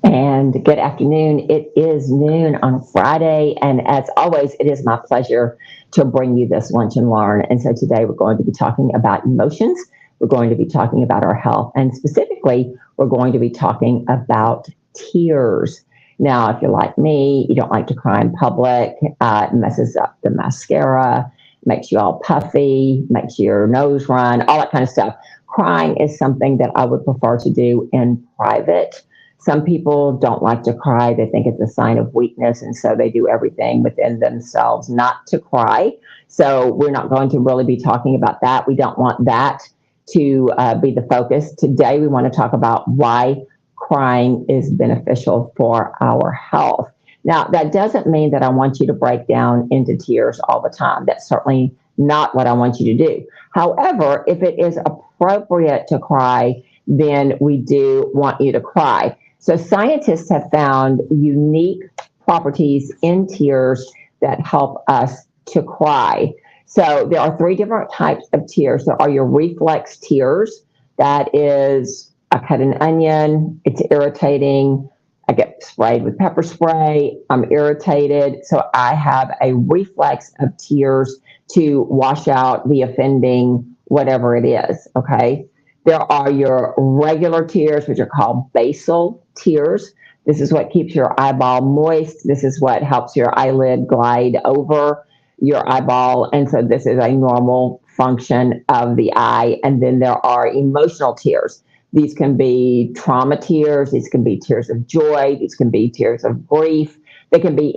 And good afternoon. It is noon on Friday. And as always, it is my pleasure to bring you this lunch and learn. And so today we're going to be talking about emotions. We're going to be talking about our health. And specifically, we're going to be talking about tears. Now, if you're like me, you don't like to cry in public, it messes up the mascara, makes you all puffy, makes your nose run, all that kind of stuff. Crying is something that I would prefer to do in private. Some people don't like to cry. They think it's a sign of weakness. And so they do everything within themselves not to cry. So we're not going to really be talking about that. We don't want that to be the focus. Today, we want to talk about why crying is beneficial for our health. Now, that doesn't mean that I want you to break down into tears all the time. That's certainly not what I want you to do. However, if it is appropriate to cry, then we do want you to cry. So scientists have found unique properties in tears that help us to cry. So there are three different types of tears. There are your reflex tears. That is, I cut an onion, it's irritating. I get sprayed with pepper spray, I'm irritated. So I have a reflex of tears to wash out the offending whatever it is, okay? There are your regular tears, which are called basal tears. This is what keeps your eyeball moist. This is what helps your eyelid glide over your eyeball. And so this is a normal function of the eye. And then there are emotional tears. These can be trauma tears. These can be tears of joy. These can be tears of grief. They can be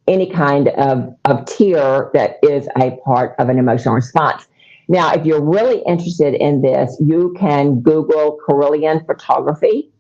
any kind of tear that is a part of an emotional response. Now, if you're really interested in this, you can Google Carillion photography,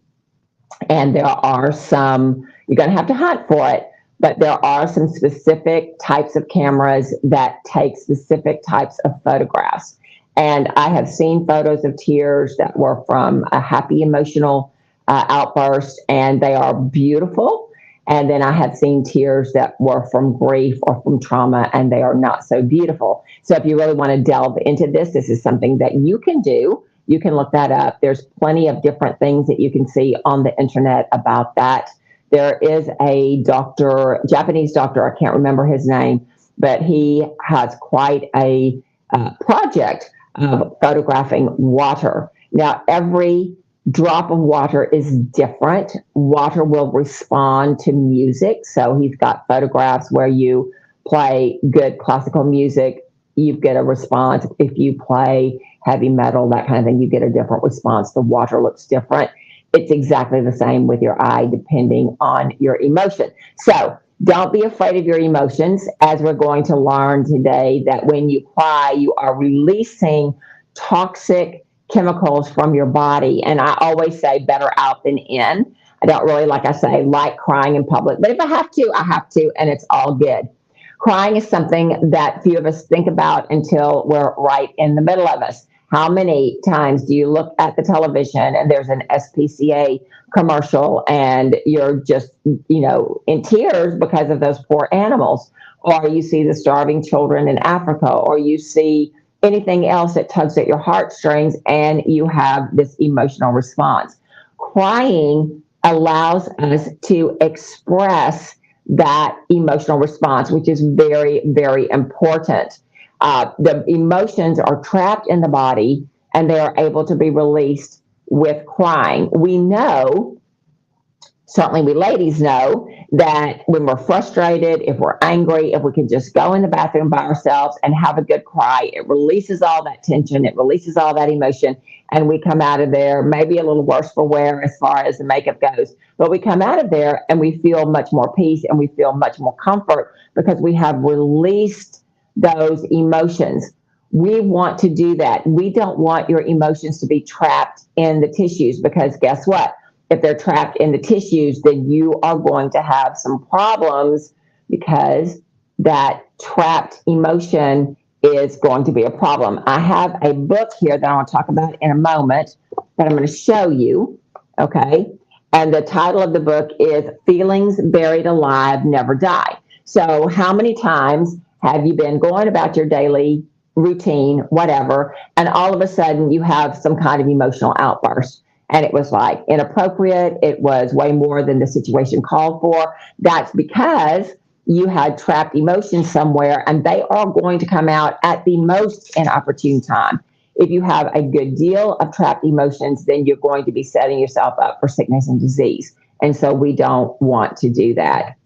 and there are some, you're going to have to hunt for it, but there are some specific types of cameras that take specific types of photographs. And I have seen photos of tears that were from a happy emotional outburst, and they are beautiful. And then I have seen tears that were from grief or from trauma, and they are not so beautiful. So if you really want to delve into this, this is something that you can do. You can look that up. There's plenty of different things that you can see on the internet about that. There is a doctor, Japanese doctor, I can't remember his name, but he has quite a project of photographing water. Now, every drop of water is different. Water will respond to music. So he's got photographs where you play good classical music, you get a response. If you play heavy metal, that kind of thing, you get a different response. The water looks different. It's exactly the same with your eye, depending on your emotion. So don't be afraid of your emotions, as we're going to learn today that when you cry, you are releasing toxic chemicals from your body. And I always say better out than in. I don't really, like I say, like crying in public, but if I have to, I have to, and it's all good. Crying is something that few of us think about until we're right in the middle of us. How many times do you look at the television and there's an SPCA commercial and you're just, in tears because of those poor animals? Or you see the starving children in Africa, or you see anything else that tugs at your heartstrings, and you have this emotional response. Crying allows us to express that emotional response, which is very, very important. The emotions are trapped in the body, and they are able to be released with crying. We know, certainly we ladies know, that when we're frustrated, if we're angry, if we can just go in the bathroom by ourselves and have a good cry, it releases all that tension, it releases all that emotion, and we come out of there maybe a little worse for wear as far as the makeup goes. But we come out of there and we feel much more peace and we feel much more comfort because we have released those emotions. We want to do that. We don't want your emotions to be trapped in the tissues, because guess what? If they're trapped in the tissues, then you are going to have some problems, because that trapped emotion is going to be a problem. I have a book here that I want to talk about in a moment that I'm going to show you, okay? And the title of the book is Feelings Buried Alive Never Die. So how many times have you been going about your daily routine, whatever, and all of a sudden you have some kind of emotional outburst? and it was like inappropriate. It was way more than the situation called for. That's because you had trapped emotions somewhere, and they are going to come out at the most inopportune time. If you have a good deal of trapped emotions, then you're going to be setting yourself up for sickness and disease. And so we don't want to do that.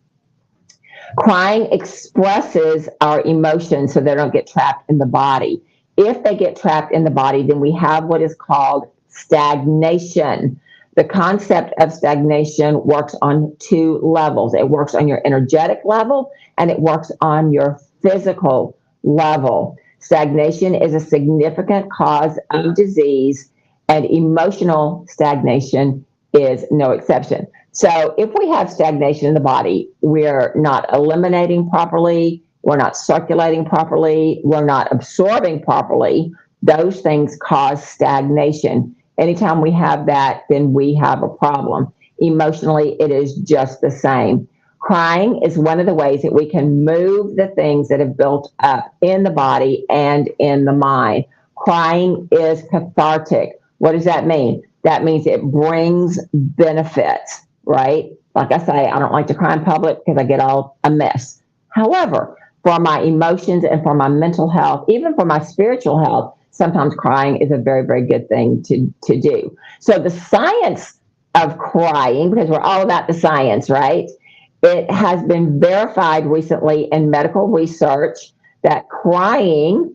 Crying expresses our emotions so they don't get trapped in the body. If they get trapped in the body, then we have what is called stagnation. The concept of stagnation works on two levels. It works on your energetic level and it works on your physical level. Stagnation is a significant cause of disease, and emotional stagnation is no exception. So if we have stagnation in the body, we're not eliminating properly, we're not circulating properly, we're not absorbing properly. Those things cause stagnation. Anytime we have that, then we have a problem. Emotionally, it is just the same. Crying is one of the ways that we can move the things that have built up in the body and in the mind. Crying is cathartic. What does that mean? That means it brings benefits, right? Like I say, I don't like to cry in public because I get all a mess. However, for my emotions and for my mental health, even for my spiritual health, sometimes crying is a very, very good thing to do. So the science of crying, because we're all about the science, right? It has been verified recently in medical research that crying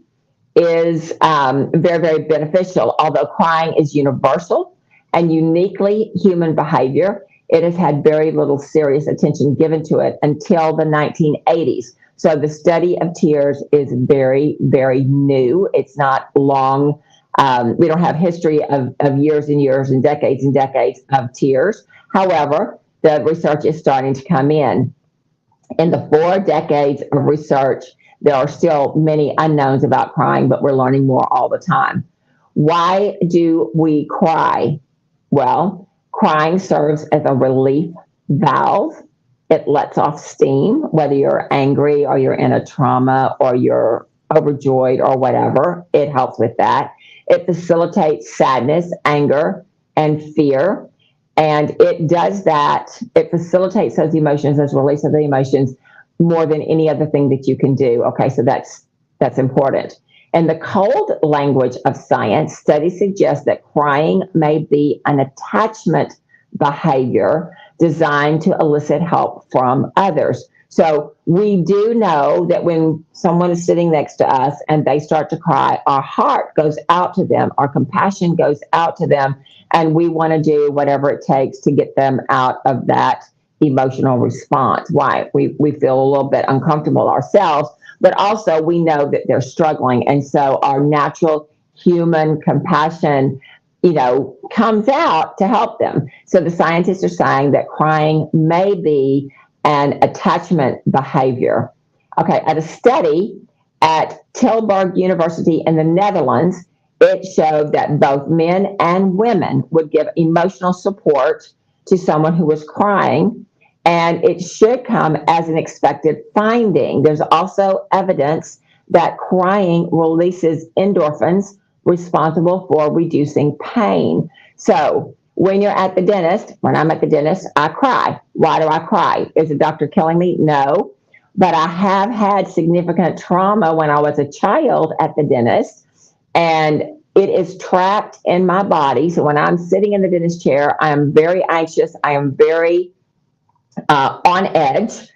is very, very beneficial. Although crying is universal and uniquely human behavior, it has had very little serious attention given to it until the 1980s. So the study of tears is very, very new. It's not long. We don't have history of years and years and decades of tears. However, the research is starting to come in. In the 4 decades of research, there are still many unknowns about crying, but we're learning more all the time. Why do we cry? Well, crying serves as a relief valve. It lets off steam, whether you're angry or you're in a trauma or you're overjoyed or whatever. It helps with that. It facilitates sadness, anger, and fear. And it does that. It facilitates those emotions, those release of the emotions, more than any other thing that you can do. Okay, so that's important. In the cold language of science, studies suggest that crying may be an attachment behavior designed to elicit help from others. So we do know that when someone is sitting next to us and they start to cry, our heart goes out to them, our compassion goes out to them, and we want to do whatever it takes to get them out of that emotional response. Why? We feel a little bit uncomfortable ourselves, but also we know that they're struggling. And so our natural human compassion, comes out to help them. So the scientists are saying that crying may be an attachment behavior. Okay, at a study at Tilburg University in the Netherlands, it showed that both men and women would give emotional support to someone who was crying, and it should come as an expected finding. There's also evidence that crying releases endorphins responsible for reducing pain. So when you're at the dentist, when I'm at the dentist, I cry. Why do I cry? Is the doctor killing me? No. But I have had significant trauma when I was a child at the dentist, and it is trapped in my body. So when I'm sitting in the dentist chair, I am very anxious. I am very on edge,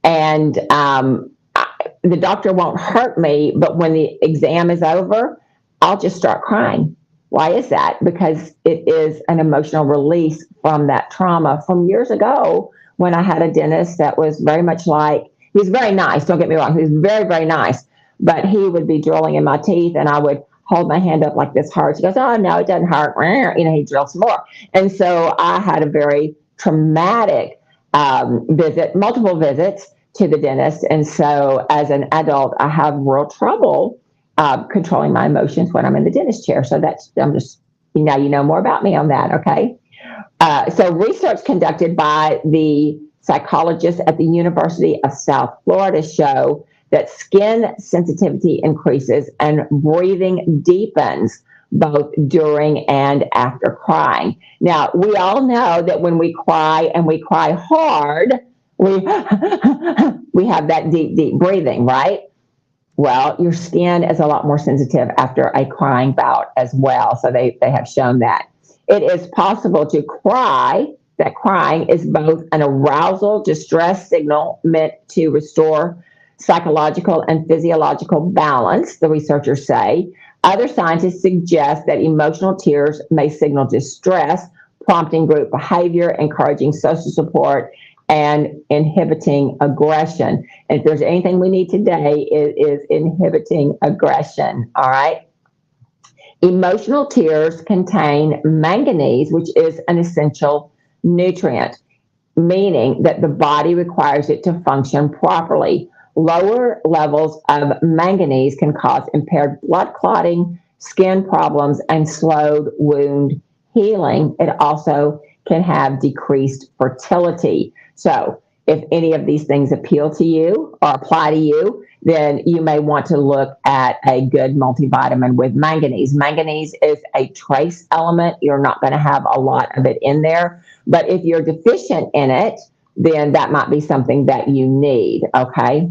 and the doctor won't hurt me, but when the exam is over, I'll just start crying. Why is that? Because it is an emotional release from that trauma from years ago when I had a dentist that was very much like, he was very nice, don't get me wrong, he was very, very nice, but he would be drilling in my teeth and I would hold my hand up like this hurts. He goes, oh, no, it doesn't hurt. He drills some more. And so I had a very traumatic visit, multiple visits to the dentist. And so as an adult, I have real trouble controlling my emotions when I'm in the dentist chair. So I'm just, now you know more about me on that, okay? So research conducted by the psychologists at the University of South Florida show that skin sensitivity increases and breathing deepens both during and after crying. Now, we all know that when we cry and we cry hard, we, we have that deep, deep breathing, right? Well, your skin is a lot more sensitive after a crying bout as well. So they have shown that. It is possible to cry, that crying is both an arousal distress signal meant to restore psychological and physiological balance, the researchers say. Other scientists suggest that emotional tears may signal distress, prompting group behavior, encouraging social support, and inhibiting aggression. And if there's anything we need today, it is inhibiting aggression. All right. Emotional tears contain manganese, which is an essential nutrient, meaning that the body requires it to function properly. Lower levels of manganese can cause impaired blood clotting, skin problems, and slowed wound healing. It also can have decreased fertility. So, if any of these things appeal to you or apply to you, then you may want to look at a good multivitamin with manganese. Manganese is a trace element. You're not going to have a lot of it in there. But if you're deficient in it, then that might be something that you need, okay?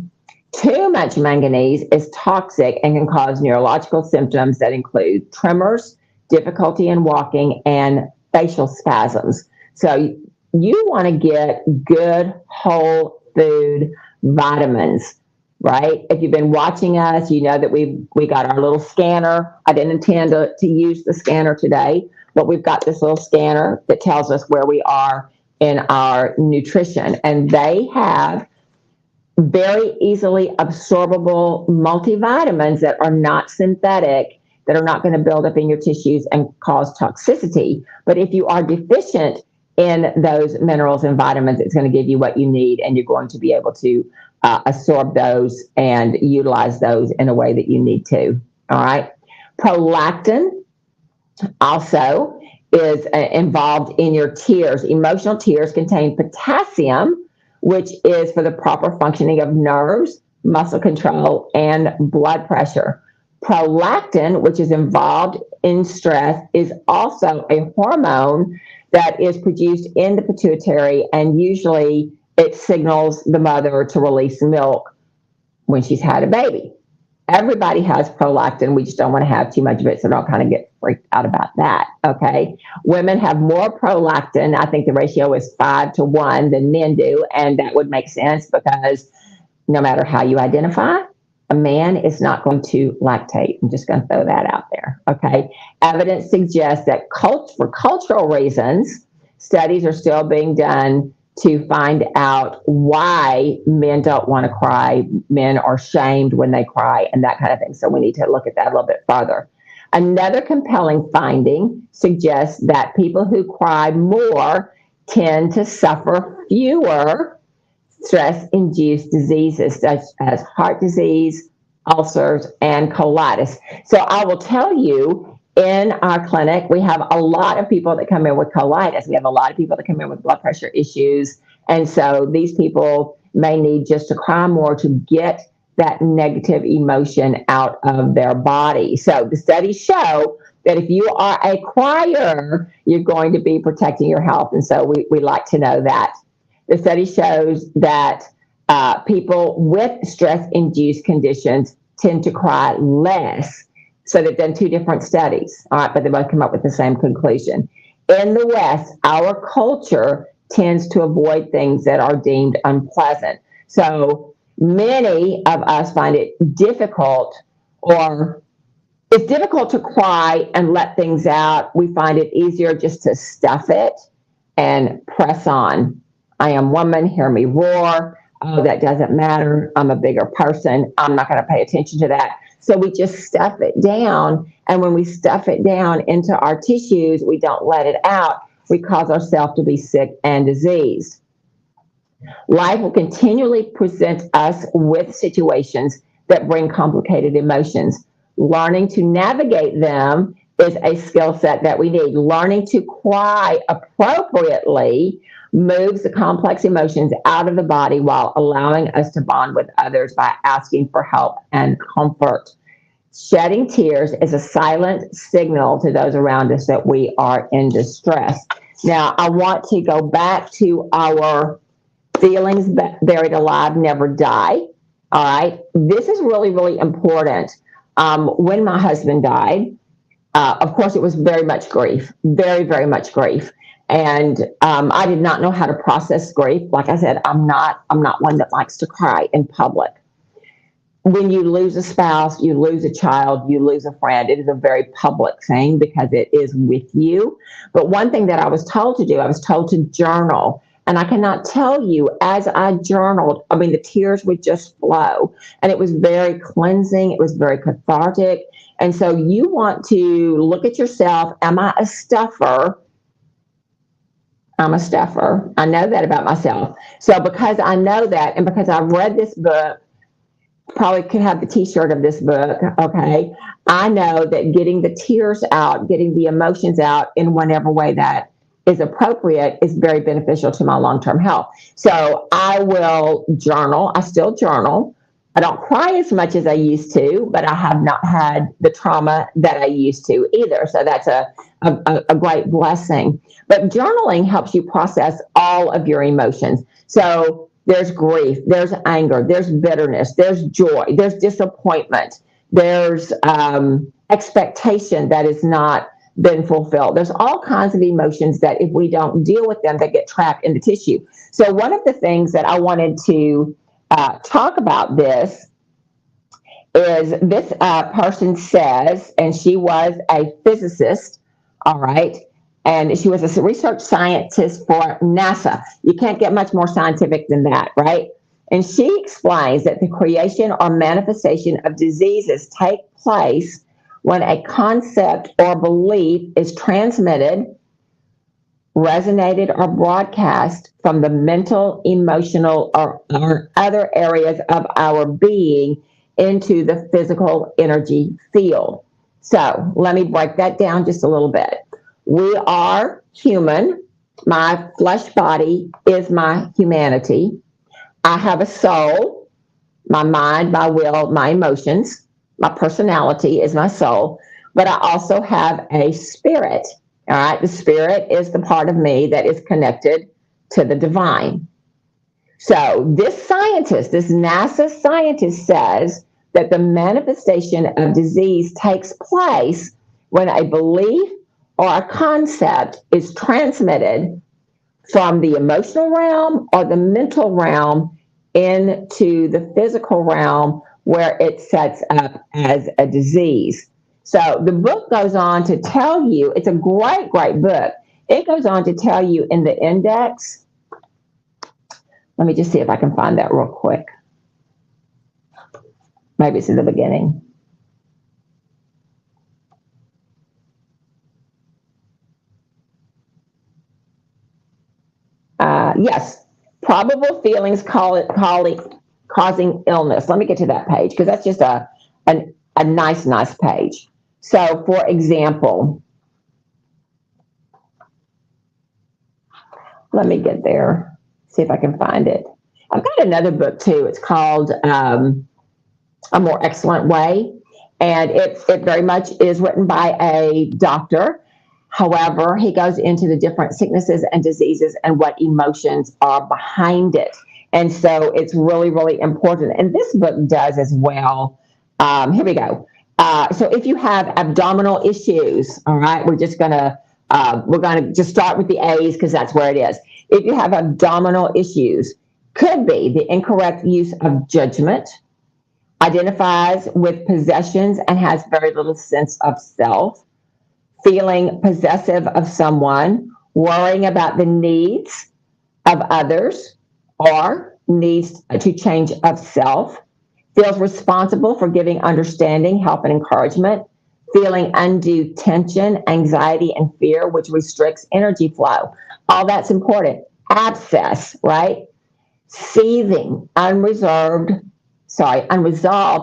Too much manganese is toxic and can cause neurological symptoms that include tremors, difficulty in walking, and facial spasms. So you want to get good whole food vitamins, right? If you've been watching us, you know that we got our little scanner. I didn't intend to use the scanner today, but we've got this little scanner that tells us where we are in our nutrition. And they have very easily absorbable multivitamins that are not synthetic, that are not going to build up in your tissues and cause toxicity. But if you are deficient in those minerals and vitamins, it's going to give you what you need, and you're going to be able to absorb those and utilize those in a way that you need to. All right. Prolactin also is involved in your tears. Emotional tears contain potassium, which is for the proper functioning of nerves, muscle control, and blood pressure. Prolactin, which is involved in stress, is also a hormone that is produced in the pituitary, and usually it signals the mother to release milk when she's had a baby. Everybody has prolactin. We just don't want to have too much of it, so don't kind of get freaked out about that, okay? Women have more prolactin. I think the ratio is 5-1 than men do, and that would make sense because no matter how you identify, a man is not going to lactate. I'm just going to throw that out there, okay? Evidence suggests that for cultural reasons, studies are still being done to find out why men don't want to cry, men are shamed when they cry, and that kind of thing. So we need to look at that a little bit further. Another compelling finding suggests that people who cry more tend to suffer fewer stress-induced diseases such as heart disease, ulcers, and colitis. So I will tell you, in our clinic, we have a lot of people that come in with colitis. We have a lot of people that come in with blood pressure issues. And so these people may need just to cry more to get that negative emotion out of their body. So the studies show that if you are a crier, you're going to be protecting your health. And so we like to know that. The study shows that people with stress-induced conditions tend to cry less. So they've done two different studies, all right, but they both come up with the same conclusion. In the West, our culture tends to avoid things that are deemed unpleasant. So many of us find it difficult, or it's difficult to cry and let things out. We find it easier just to stuff it and press on. I am woman, hear me roar. Oh, that doesn't matter. I'm a bigger person. I'm not going to pay attention to that. So we just stuff it down. And when we stuff it down into our tissues, we don't let it out. We cause ourselves to be sick and diseased. Life will continually present us with situations that bring complicated emotions. Learning to navigate them is a skill set that we need. Learning to cry appropriately moves the complex emotions out of the body while allowing us to bond with others by asking for help and comfort. Shedding tears is a silent signal to those around us that we are in distress. Now, I want to go back to our feelings buried alive, never die. All right. This is really, really important. When my husband died, of course, it was very much grief, very, very much grief. And I did not know how to process grief. Like I said, I'm not one that likes to cry in public. When you lose a spouse, you lose a child, you lose a friend, it is a very public thing because it is with you. But one thing that I was told to do, I was told to journal. And I cannot tell you, as I journaled, I mean, the tears would just flow. And it was very cleansing. It was very cathartic. And so you want to look at yourself. Am I a stuffer? I'm a stuffer. I know that about myself. So because I know that, and because I've read this book, probably could have the t-shirt of this book, okay, I know that getting the tears out, getting the emotions out in whatever way that is appropriate is very beneficial to my long-term health. So I will journal. I still journal. I don't cry as much as I used to, but I have not had the trauma that I used to either. So that's a great blessing. But journaling helps you process all of your emotions. So there's grief, there's anger, there's bitterness, there's joy, there's disappointment, there's expectation that is not been fulfilled. There's all kinds of emotions that if we don't deal with them, they get trapped in the tissue. So one of the things that I wanted to talk about this is this person says, and she was a physicist, all right, and she was a research scientist for NASA. You can't get much more scientific than that, right? And she explains that the creation or manifestation of diseases take place when a concept or belief is transmitted, resonated, or broadcast from the mental, emotional, or other areas of our being into the physical energy field. So let me break that down just a little bit. We are human. My flesh body is my humanity. I have a soul, my mind, my will, my emotions. My personality is my soul, but I also have a spirit. All right. The spirit is the part of me that is connected to the divine. So this scientist, this NASA scientist says that the manifestation of disease takes place when a belief or a concept is transmitted from the emotional realm or the mental realm into the physical realm where it sets up as a disease. So the book goes on to tell you, it's a great, great book. It goes on to tell you in the index. Let me just see if I can find that real quick. Maybe it's in the beginning. Yes, probable feelings causing illness. Let me get to that page because that's just a nice page. So, for example, let me get there, see if I can find it. I've got another book too. It's called A More Excellent Way, and it very much is written by a doctor. However, he goes into the different sicknesses and diseases and what emotions are behind it. And so it's really, really important. And this book does as well. Here we go. So if you have abdominal issues, all right, we're going to just start with the A's because that's where it is. If you have abdominal issues, could be the incorrect use of judgment, identifies with possessions and has very little sense of self, feeling possessive of someone, worrying about the needs of others or needs to change of self, feels responsible for giving understanding, help, and encouragement, feeling undue tension, anxiety, and fear, which restricts energy flow. All that's important. Abscess, right? Seething, unresolved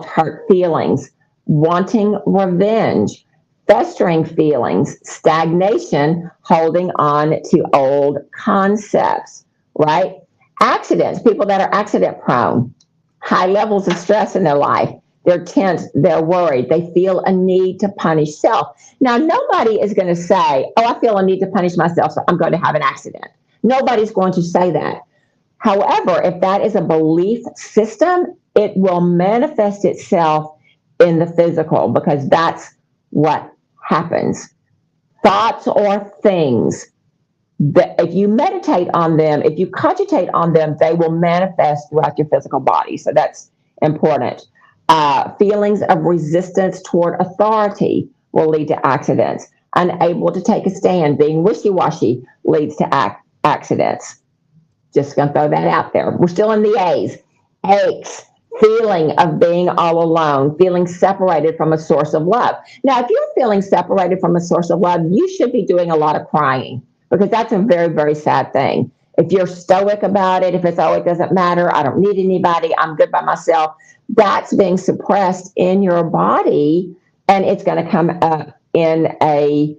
hurt feelings, wanting revenge, festering feelings, stagnation, holding on to old concepts, right? Accidents, people that are accident prone, high levels of stress in their life, they're tense, they're worried, they feel a need to punish self. Now, nobody is going to say, oh, I feel a need to punish myself, so I'm going to have an accident. Nobody's going to say that. However, if that is a belief system, it will manifest itself in the physical, because that's what happens. Thoughts or things that if you meditate on them, if you cogitate on them, they will manifest throughout your physical body. So that's important. Feelings of resistance toward authority will lead to accidents. Unable to take a stand, being wishy-washy, leads to accidents. Just going to throw that out there. We're still in the A's. Aches, feeling of being all alone, feeling separated from a source of love. Now, if you're feeling separated from a source of love, you should be doing a lot of crying, because that's a very, very sad thing. If you're stoic about it, if it's, oh, it doesn't matter, I don't need anybody, I'm good by myself, that's being suppressed in your body, and it's going to come up in a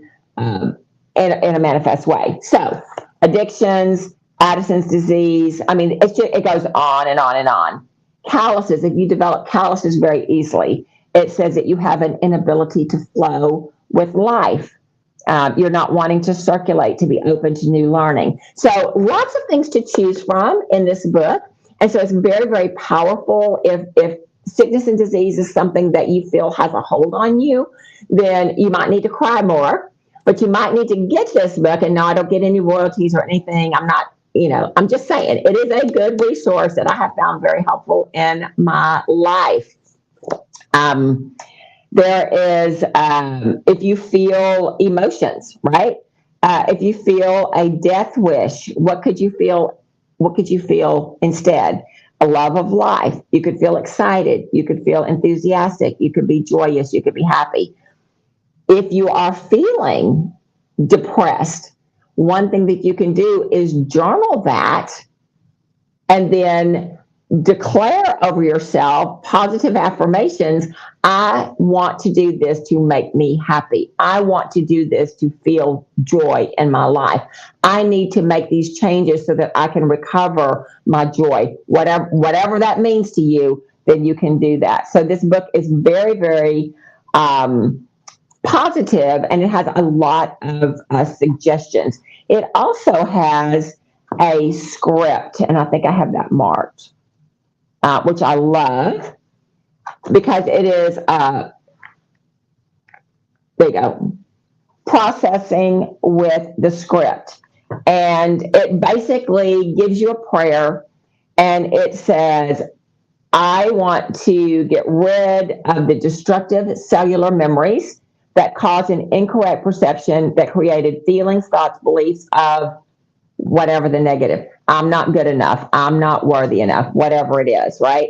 manifest way. So, addictions, Addison's disease, I mean, it goes on and on and on. Calluses, if you develop calluses very easily, it says that you have an inability to flow with life. You're not wanting to circulate, to be open to new learning. So lots of things to choose from in this book. And so it's very, very powerful. If sickness and disease is something that you feel has a hold on you, then you might need to cry more, but you might need to get this book. And no, I don't get any royalties or anything. I'm not, I'm just saying it is a good resource that I have found very helpful in my life. There is, if you feel emotions, right? If you feel a death wish, what could you feel? What could you feel instead? A love of life. You could feel excited. You could feel enthusiastic. You could be joyous. You could be happy. If you are feeling depressed, one thing that you can do is journal that and then declare over yourself positive affirmations. I want to do this to make me happy. I want to do this to feel joy in my life. I need to make these changes so that I can recover my joy. Whatever that means to you, then you can do that. So this book is very, very positive, and it has a lot of suggestions. It also has a script, and I think I have that marked, which I love, because it is, there you go, processing with the script. And it basically gives you a prayer, and it says, I want to get rid of the destructive cellular memories that cause an incorrect perception that created feelings, thoughts, beliefs of whatever the negative. I'm not good enough. I'm not worthy enough, whatever it is, right?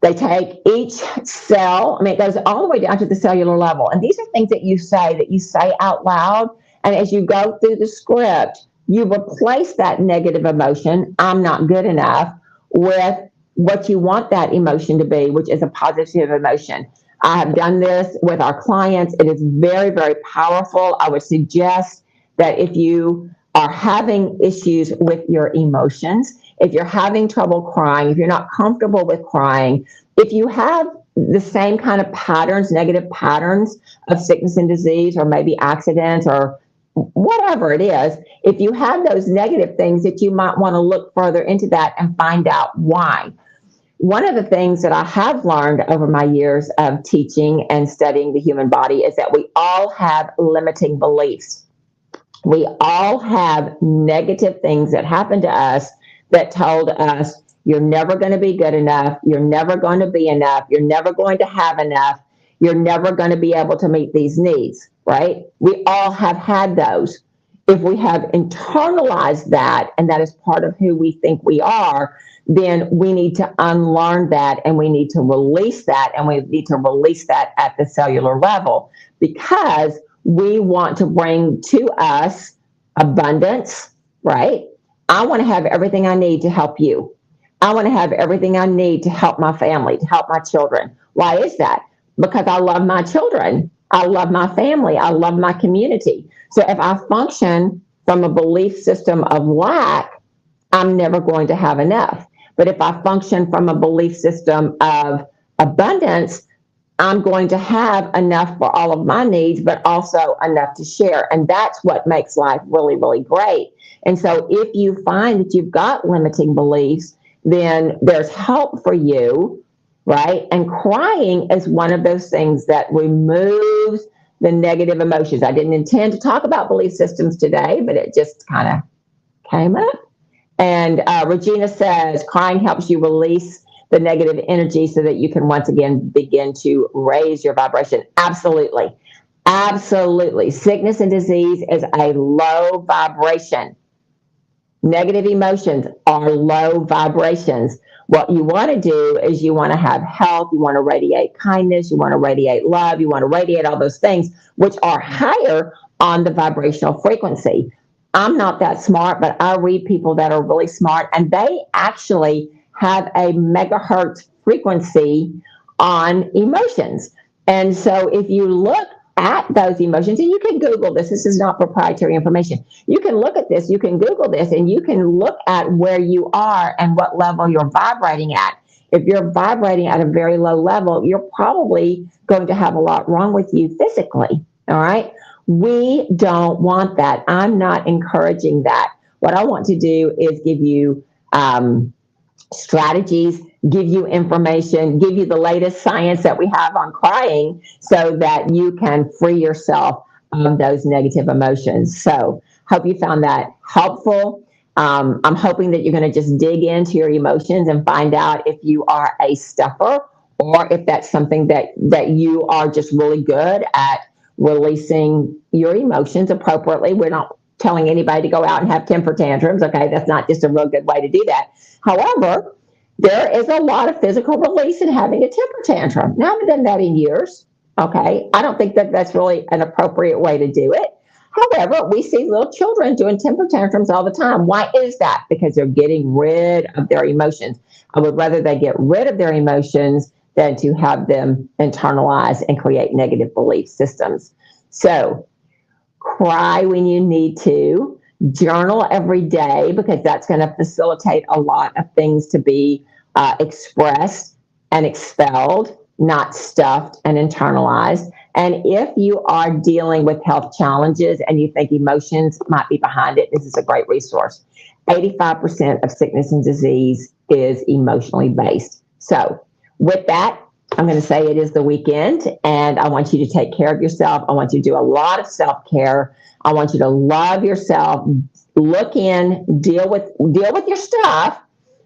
They take each cell, it goes all the way down to the cellular level. And these are things that you say out loud. And as you go through the script, you replace that negative emotion, I'm not good enough, with what you want that emotion to be, which is a positive emotion. I have done this with our clients. It is very, very powerful. I would suggest that if you are having issues with your emotions, if you're having trouble crying, if you're not comfortable with crying, if you have the same kind of patterns, negative patterns of sickness and disease, or maybe accidents, or whatever it is, if you have those negative things, that you might want to look further into that and find out why. One of the things that I have learned over my years of teaching and studying the human body is that we all have limiting beliefs. We all have negative things that happen to us that told us, you're never going to be good enough, you're never going to be enough, you're never going to have enough, you're never going to be able to meet these needs, right? We all have had those. If we have internalized that, and that is part of who we think we are, then we need to unlearn that, and we need to release that, and we need to release that at the cellular level, because we want to bring to us abundance, right? I want to have everything I need to help you. I want to have everything I need to help my family, to help my children. Why is that? Because I love my children. I love my family. I love my community. So if I function from a belief system of lack, I'm never going to have enough. But if I function from a belief system of abundance, I'm going to have enough for all of my needs, but also enough to share. And that's what makes life really, really great. And so if you find that you've got limiting beliefs, then there's help for you, right? And crying is one of those things that removes the negative emotions. I didn't intend to talk about belief systems today, but it just kind of came up. And Regina says, crying helps you release the negative energy so that you can once again begin to raise your vibration. Absolutely. Absolutely. Sickness and disease is a low vibration. Negative emotions are low vibrations. What you want to do is you want to have health, you want to radiate kindness, you want to radiate love, you want to radiate all those things, which are higher on the vibrational frequency. I'm not that smart, but I read people that are really smart, and they actually have a megahertz frequency on emotions. And so if you look at those emotions, and you can Google this, this is not proprietary information. You can look at this, you can Google this, and you can look at where you are and what level you're vibrating at. If you're vibrating at a very low level, you're probably going to have a lot wrong with you physically, all right? We don't want that. I'm not encouraging that. What I want to do is give you strategies, give you information, give you the latest science that we have on crying so that you can free yourself of those negative emotions. So hope you found that helpful. I'm hoping that you're going to just dig into your emotions and find out if you are a stuffer or if that's something that you are just really good at releasing your emotions appropriately. We're not telling anybody to go out and have temper tantrums. Okay, that's not just a real good way to do that. However, there is a lot of physical release in having a temper tantrum. Now, I haven't done that in years. Okay, I don't think that that's really an appropriate way to do it. However, we see little children doing temper tantrums all the time. Why is that? Because they're getting rid of their emotions. I would rather they get rid of their emotions than to have them internalize and create negative belief systems. So, cry when you need to. Journal every day because that's going to facilitate a lot of things to be expressed and expelled, not stuffed and internalized. And if you are dealing with health challenges and you think emotions might be behind it, this is a great resource. 85% of sickness and disease is emotionally based. So with that, I'm going to say it is the weekend, and I want you to take care of yourself. I want you to do a lot of self-care. I want you to love yourself, look in, deal with your stuff,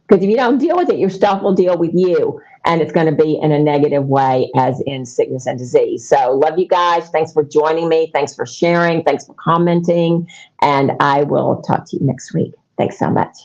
because if you don't deal with it, your stuff will deal with you, and it's going to be in a negative way, as in sickness and disease. So love you guys. Thanks for joining me. Thanks for sharing. Thanks for commenting, and I will talk to you next week. Thanks so much.